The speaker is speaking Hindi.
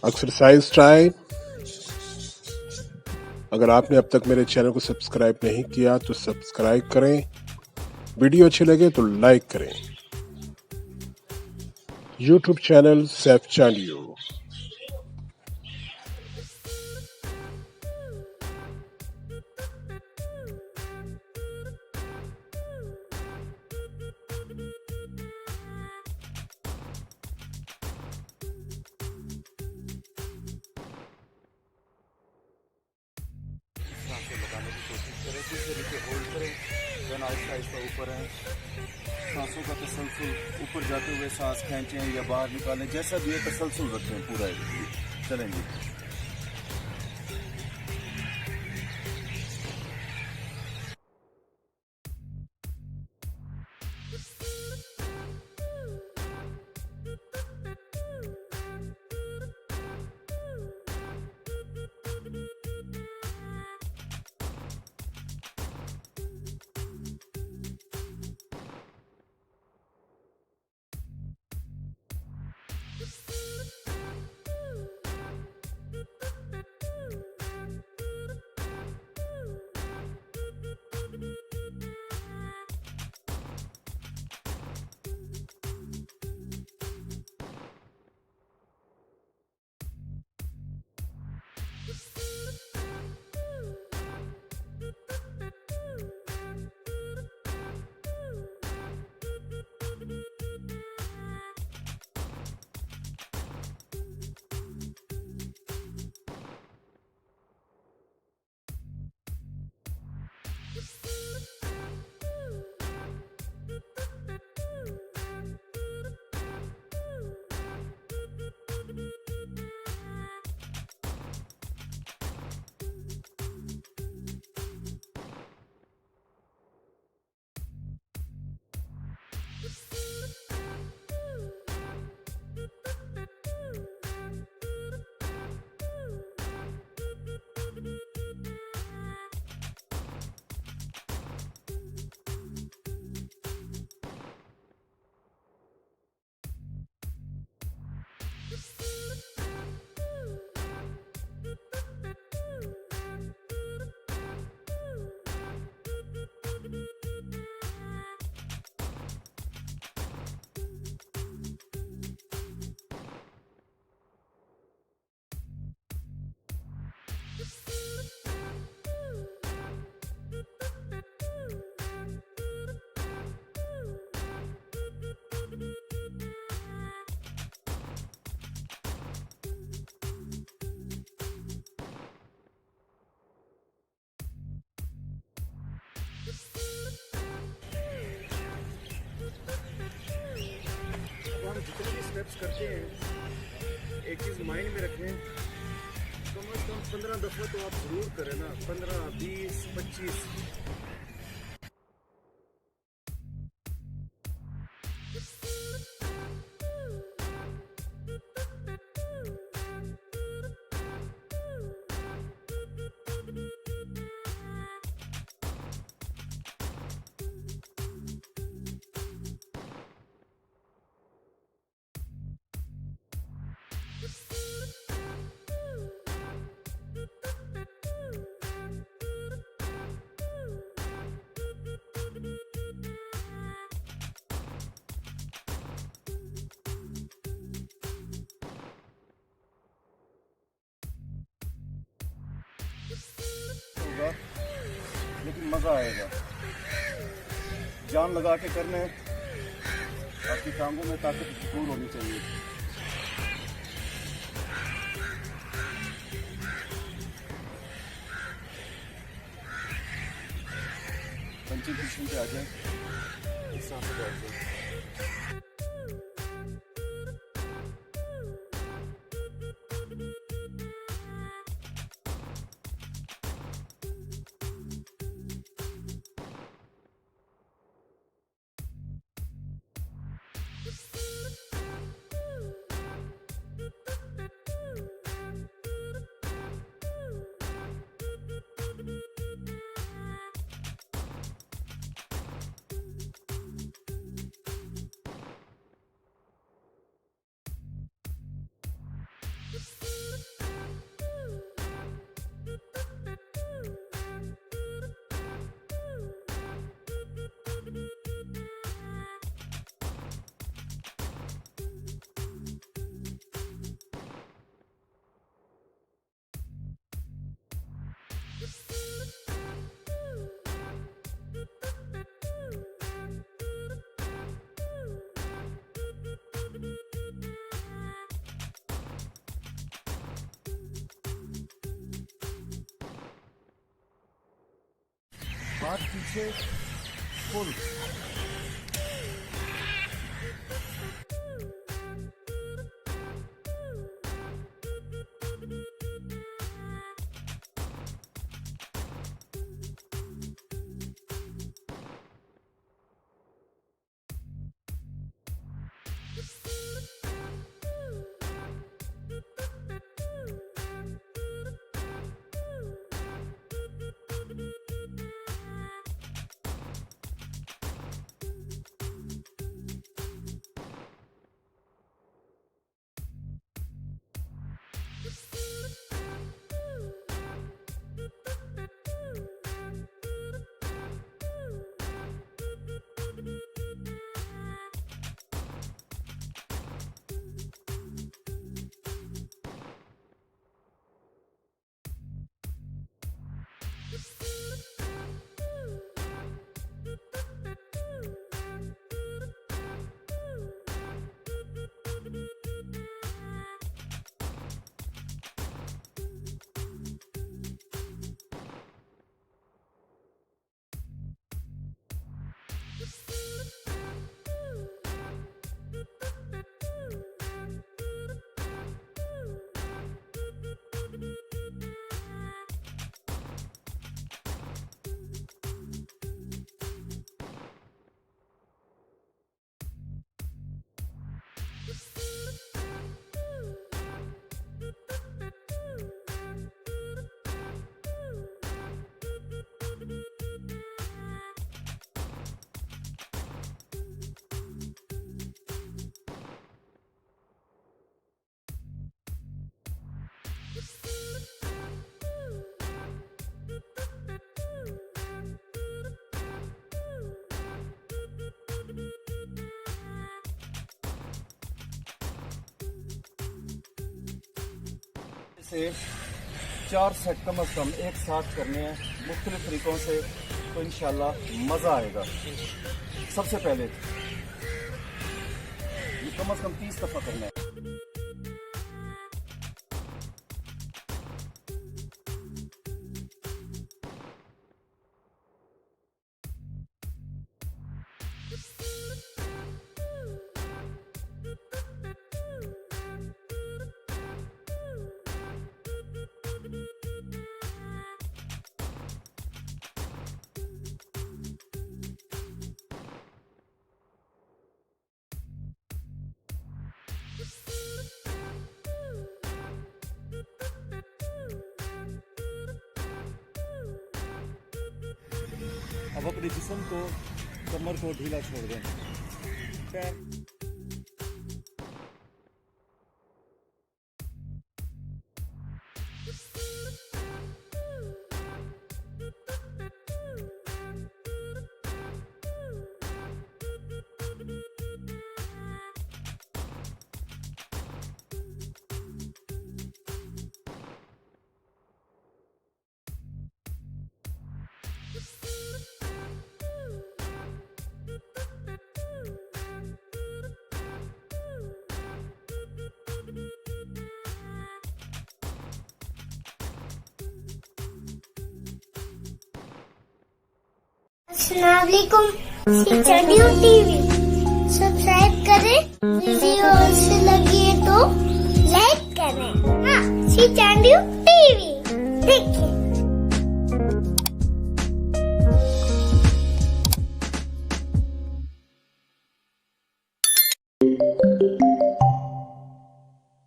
Exercise time. अगर आपने अब तक मेरे चैनल को सब्सक्राइब नहीं किया तो सब्सक्राइब करें, वीडियो अच्छी लगे तो लाइक करें। YouTube channel Saif Chandio. लगाने की कोशिश करें, फिर से नीचे होल्ड करें, देन आहिस्ता आहिस्ता ऊपर आए। सांसों का तसलसल, ऊपर जाते हुए सांस खींचें या बाहर निकालें, जैसा भी है तसलसल रखें पूरा। चलेंगे। हम जितने भी स्टेप्स करते हैं, एक चीज़ माइंड में रखें, कम से कम 15 दफ़ा तो आप ज़रूर करें ना। 15, 20, 25। होगा लेकिन मज़ा आएगा। जान लगा के करने, आपकी टांगों में ताकत भरपूर होनी चाहिए। पंचिंग पोजीशन पे आ जाए, इस तरह से बैठ जाए। होगा, लेकिन मज़ा हाथ पीछे फुल। से 4 सेट कम अज कम एक साथ करने हैं मुख्तलिफ तरीकों से, तो इंशाल्लाह मज़ा आएगा। सबसे पहले ये कम अज कम 30 दफ़ा करना है। अब अपने जिस्म को, कमर को ढीला छोड़ दें। पैर अस्सलामुअलैकुम। टीवी सब्सक्राइब करें, वीडियो अच्छी लगी है तो लाइक करें। हाँ, टीवी देखिए।